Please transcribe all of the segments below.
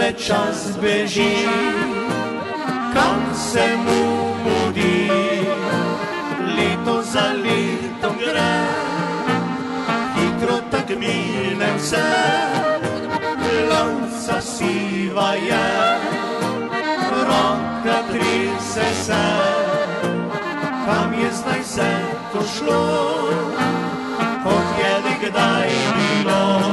le čas beži, kam se mu mudi, leto za letom gre, hitro tak mine vse, lonca siva je, roka trese se, kam je zdaj se to šlo, kot je nekdaj bilo.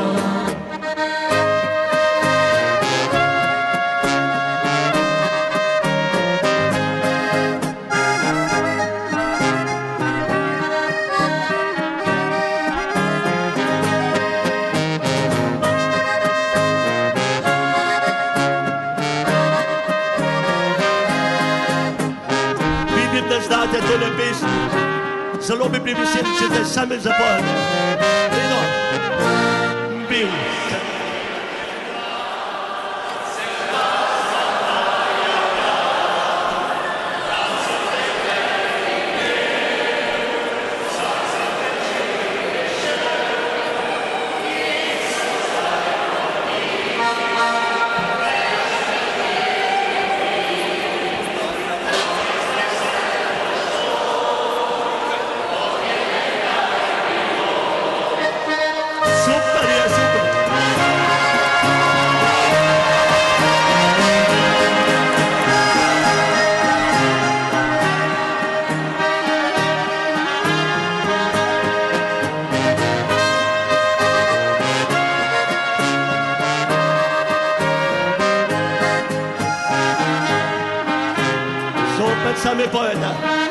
Znate tole pesmi, zelo bi bili veseli, če zdaj sami zapojete. Eno, bil sem. Sami poveda.